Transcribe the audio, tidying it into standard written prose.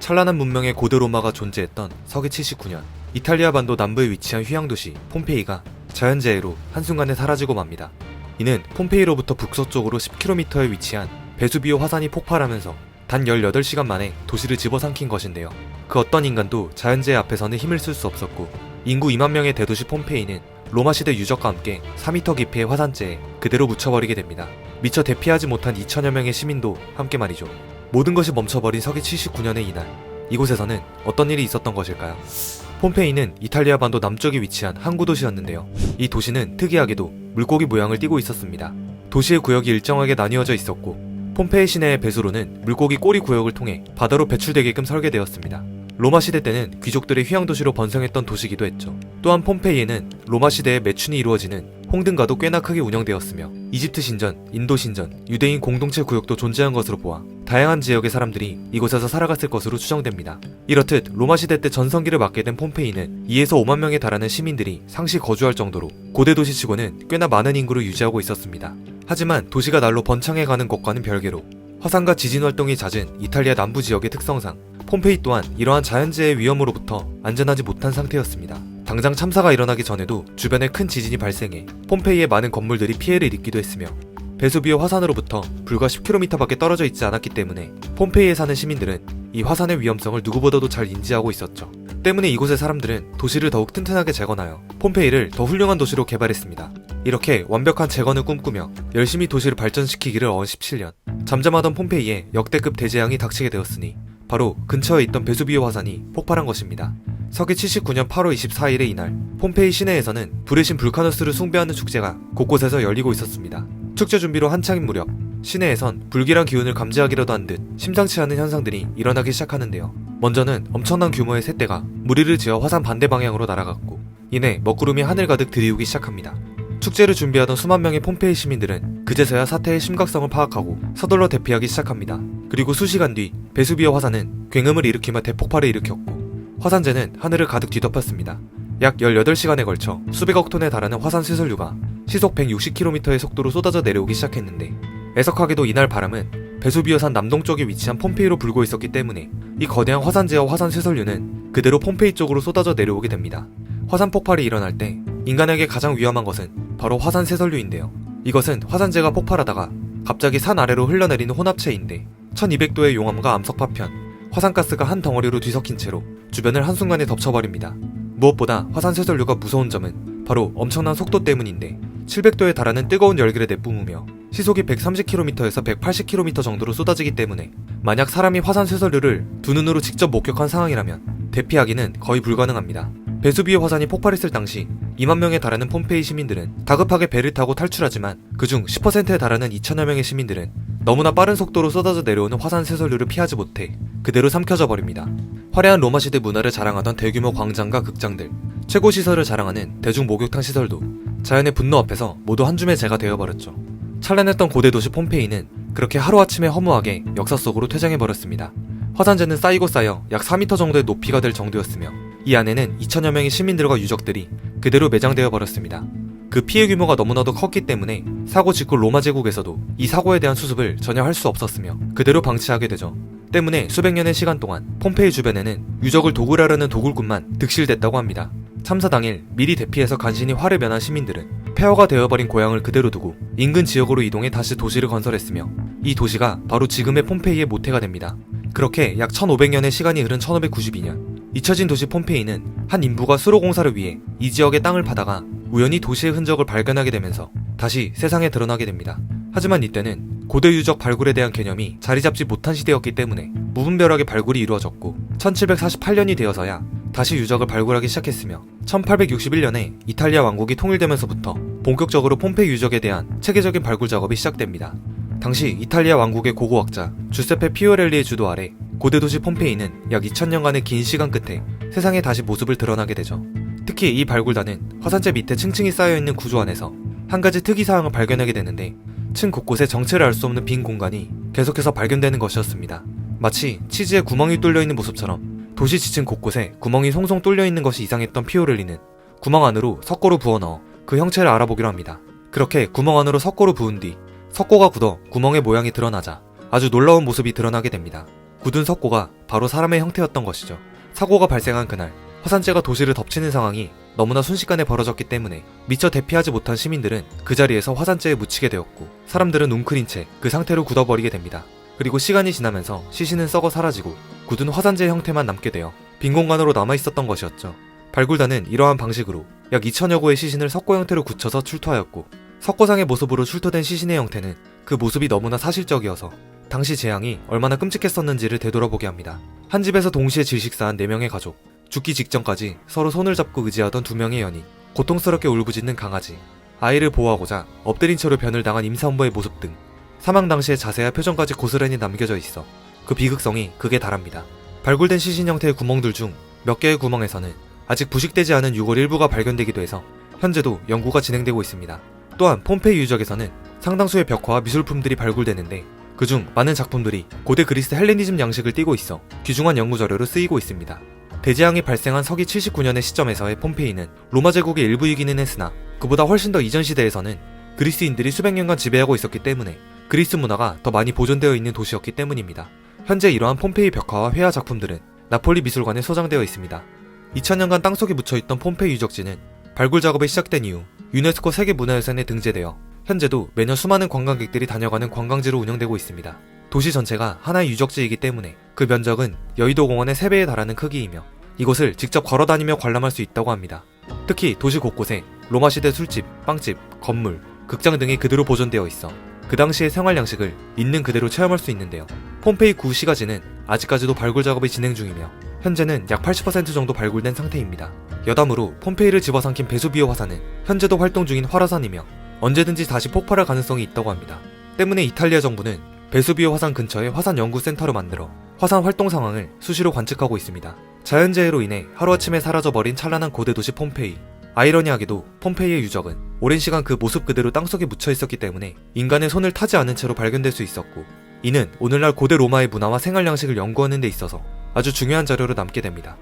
찬란한 문명의 고대 로마가 존재했던 서기 79년, 이탈리아 반도 남부에 위치한 휴양도시 폼페이가 자연재해로 한순간에 사라지고 맙니다. 이는 폼페이로부터 북서쪽으로 10km에 위치한 베수비오 화산이 폭발하면서 단 18시간 만에 도시를 집어삼킨 것인데요. 그 어떤 인간도 자연재해 앞에서는 힘을 쓸 수 없었고, 인구 2만 명의 대도시 폼페이는 로마 시대 유적과 함께 4m 깊이의 화산재에 그대로 묻혀버리게 됩니다. 미처 대피하지 못한 2천여 명의 시민도 함께 말이죠. 모든 것이 멈춰버린 서기 79년의 이날, 이곳에서는 어떤 일이 있었던 것일까요? 폼페이는 이탈리아 반도 남쪽에 위치한 항구 도시였는데요. 이 도시는 특이하게도 물고기 모양을 띠고 있었습니다. 도시의 구역이 일정하게 나뉘어져 있었고, 폼페이 시내의 배수로는 물고기 꼬리 구역을 통해 바다로 배출되게끔 설계되었습니다. 로마 시대 때는 귀족들의 휴양도시로 번성했던 도시이기도 했죠. 또한 폼페이에는 로마 시대에 매춘이 이루어지는 홍등가도 꽤나 크게 운영되었으며, 이집트 신전, 인도 신전, 유대인 공동체 구역도 존재한 것으로 보아 다양한 지역의 사람들이 이곳에서 살아갔을 것으로 추정됩니다. 이렇듯 로마 시대 때 전성기를 맞게 된 폼페이는 2에서 5만 명에 달하는 시민들이 상시 거주할 정도로 고대 도시치고는 꽤나 많은 인구를 유지하고 있었습니다. 하지만 도시가 날로 번창해가는 것과는 별개로 화산과 지진 활동이 잦은 이탈리아 남부 지역의 특성상 폼페이 또한 이러한 자연재해 위험으로부터 안전하지 못한 상태였습니다. 당장 참사가 일어나기 전에도 주변에 큰 지진이 발생해 폼페이의 많은 건물들이 피해를 입기도 했으며, 베수비오 화산으로부터 불과 10km밖에 떨어져 있지 않았기 때문에 폼페이에 사는 시민들은 이 화산의 위험성을 누구보다도 잘 인지하고 있었죠. 때문에 이곳의 사람들은 도시를 더욱 튼튼하게 재건하여 폼페이를 더 훌륭한 도시로 개발했습니다. 이렇게 완벽한 재건을 꿈꾸며 열심히 도시를 발전시키기를 언 17년, 잠잠하던 폼페이에 역대급 대재앙이 닥치게 되었으니 바로 근처에 있던 베수비오 화산이 폭발한 것입니다. 서기 79년 8월 24일의 이날, 폼페이 시내에서는 불의 신 불카누스를 숭배하는 축제가 곳곳에서 열리고 있었습니다. 축제 준비로 한창인 무렵, 시내에선 불길한 기운을 감지하기라도 한 듯 심상치 않은 현상들이 일어나기 시작하는데요. 먼저는 엄청난 규모의 새떼가 무리를 지어 화산 반대 방향으로 날아갔고, 이내 먹구름이 하늘 가득 들이우기 시작합니다. 축제를 준비하던 수만 명의 폼페이 시민들은 그제서야 사태의 심각성을 파악하고 서둘러 대피하기 시작합니다. 그리고 수시간 뒤 베수비오 화산은 굉음을 일으키며 대폭발을 일으켰고, 화산재는 하늘을 가득 뒤덮었습니다. 약 18시간에 걸쳐 수백억 톤에 달하는 화산 쇄설류가 시속 160km의 속도로 쏟아져 내려오기 시작했는데, 애석하게도 이날 바람은 베수비오산 남동쪽에 위치한 폼페이로 불고 있었기 때문에 이 거대한 화산재와 화산 쇄설류는 그대로 폼페이 쪽으로 쏟아져 내려오게 됩니다. 화산 폭발이 일어날 때 인간에게 가장 위험한 것은 바로 화산 쇄설류인데요. 이것은 화산재가 폭발하다가 갑자기 산 아래로 흘러내리는 혼합체인데, 1200도의 용암과 암석 파편, 화산가스가 한 덩어리로 뒤섞인 채로 주변을 한순간에 덮쳐버립니다. 무엇보다 화산 쇄설류가 무서운 점은 바로 엄청난 속도 때문인데, 700도에 달하는 뜨거운 열기를 내뿜으며 시속이 130km에서 180km 정도로 쏟아지기 때문에 만약 사람이 화산 쇄설류를 두 눈으로 직접 목격한 상황이라면 대피하기는 거의 불가능합니다. 베수비오 화산이 폭발했을 당시 2만 명에 달하는 폼페이 시민들은 다급하게 배를 타고 탈출하지만 그중 10%에 달하는 2천여 명의 시민들은 너무나 빠른 속도로 쏟아져 내려오는 화산 쇄설류를 피하지 못해 그대로 삼켜져 버립니다. 화려한 로마 시대 문화를 자랑하던 대규모 광장과 극장들, 최고 시설을 자랑하는 대중 목욕탕 시설도 자연의 분노 앞에서 모두 한 줌의 재가 되어버렸죠. 찬란했던 고대 도시 폼페이는 그렇게 하루아침에 허무하게 역사 속으로 퇴장해버렸습니다. 화산재는 쌓이고 쌓여 약 4m 정도의 높이가 될 정도였으며, 이 안에는 2천여 명의 시민들과 유적들이 그대로 매장되어 버렸습니다. 그 피해 규모가 너무나도 컸기 때문에 사고 직후 로마 제국에서도 이 사고에 대한 수습을 전혀 할 수 없었으며 그대로 방치하게 되죠. 때문에 수백 년의 시간 동안 폼페이 주변에는 유적을 도굴하려는 도굴꾼만 득실됐다고 합니다. 참사 당일 미리 대피해서 간신히 화를 면한 시민들은 폐허가 되어버린 고향을 그대로 두고 인근 지역으로 이동해 다시 도시를 건설했으며, 이 도시가 바로 지금의 폼페이의 모태가 됩니다. 그렇게 약 1500년의 시간이 흐른 1592년, 잊혀진 도시 폼페이는 한 인부가 수로 공사를 위해 이 지역의 땅을 파다가 우연히 도시의 흔적을 발견하게 되면서 다시 세상에 드러나게 됩니다. 하지만 이때는 고대 유적 발굴에 대한 개념이 자리 잡지 못한 시대였기 때문에 무분별하게 발굴이 이루어졌고, 1748년이 되어서야 다시 유적을 발굴하기 시작했으며, 1861년에 이탈리아 왕국이 통일되면서부터 본격적으로 폼페이 유적에 대한 체계적인 발굴 작업이 시작됩니다. 당시 이탈리아 왕국의 고고학자 주세페 피오렐리의 주도 아래 고대 도시 폼페이는 약 2000년간의 긴 시간 끝에 세상에 다시 모습을 드러나게 되죠. 특히 이 발굴단은 화산재 밑에 층층이 쌓여있는 구조 안에서 한 가지 특이사항을 발견하게 되는데, 층 곳곳에 정체를 알 수 없는 빈 공간이 계속해서 발견되는 것이었습니다. 마치 치즈에 구멍이 뚫려있는 모습처럼 도시 지층 곳곳에 구멍이 송송 뚫려있는 것이 이상했던 피오렐리는 구멍 안으로 석고를 부어넣어 그 형체를 알아보기로 합니다. 그렇게 구멍 안으로 석고를 부은 뒤 석고가 굳어 구멍의 모양이 드러나자 아주 놀라운 모습이 드러나게 됩니다. 굳은 석고가 바로 사람의 형태였던 것이죠. 사고가 발생한 그날, 화산재가 도시를 덮치는 상황이 너무나 순식간에 벌어졌기 때문에 미처 대피하지 못한 시민들은 그 자리에서 화산재에 묻히게 되었고, 사람들은 웅크린 채 그 상태로 굳어버리게 됩니다. 그리고 시간이 지나면서 시신은 썩어 사라지고 굳은 화산재 형태만 남게 되어 빈 공간으로 남아있었던 것이었죠. 발굴단은 이러한 방식으로 약 2000여 구의 시신을 석고 형태로 굳혀서 출토하였고, 석고상의 모습으로 출토된 시신의 형태는 그 모습이 너무나 사실적이어서 당시 재앙이 얼마나 끔찍했었는지를 되돌아보게 합니다. 한 집에서 동시에 질식사한 4명의 가족, 죽기 직전까지 서로 손을 잡고 의지하던 2명의 연인, 고통스럽게 울부짖는 강아지, 아이를 보호하고자 엎드린 채로 변을 당한 임산부의 모습 등 사망 당시의 자세와 표정까지 고스란히 남겨져 있어 그 비극성이 극에 달합니다. 발굴된 시신 형태의 구멍들 중 몇 개의 구멍에서는 아직 부식되지 않은 유골 일부가 발견되기도 해서 현재도 연구가 진행되고 있습니다. 또한 폼페이 유적에서는 상당수의 벽화와 미술품들이 발굴되는데, 그중 많은 작품들이 고대 그리스 헬레니즘 양식을 띠고 있어 귀중한 연구 자료로 쓰이고 있습니다. 대재앙이 발생한 서기 79년의 시점에서의 폼페이는 로마 제국의 일부이기는 했으나 그보다 훨씬 더 이전 시대에서는 그리스인들이 수백 년간 지배하고 있었기 때문에 그리스 문화가 더 많이 보존되어 있는 도시였기 때문입니다. 현재 이러한 폼페이 벽화와 회화 작품들은 나폴리 미술관에 소장되어 있습니다. 2000년간 땅속에 묻혀있던 폼페이 유적지는 발굴 작업이 시작된 이후 유네스코 세계문화유산에 등재되어 현재도 매년 수많은 관광객들이 다녀가는 관광지로 운영되고 있습니다. 도시 전체가 하나의 유적지이기 때문에 그 면적은 여의도 공원의 3배에 달하는 크기이며 이곳을 직접 걸어다니며 관람할 수 있다고 합니다. 특히 도시 곳곳에 로마 시대 술집, 빵집, 건물, 극장 등이 그대로 보존되어 있어 그 당시의 생활 양식을 있는 그대로 체험할 수 있는데요. 폼페이 구 시가지는 아직까지도 발굴 작업이 진행 중이며 현재는 약 80% 정도 발굴된 상태입니다. 여담으로 폼페이를 집어삼킨 베수비오 화산은 현재도 활동 중인 활화산이며 언제든지 다시 폭발할 가능성이 있다고 합니다. 때문에 이탈리아 정부는 베수비오 화산 근처에 화산 연구센터를 만들어 화산 활동 상황을 수시로 관측하고 있습니다. 자연재해로 인해 하루아침에 사라져버린 찬란한 고대 도시 폼페이. 아이러니하게도 폼페이의 유적은 오랜 시간 그 모습 그대로 땅속에 묻혀 있었기 때문에 인간의 손을 타지 않은 채로 발견될 수 있었고, 이는 오늘날 고대 로마의 문화와 생활 양식을 연구하는 데 있어서 아주 중요한 자료로 남게 됩니다.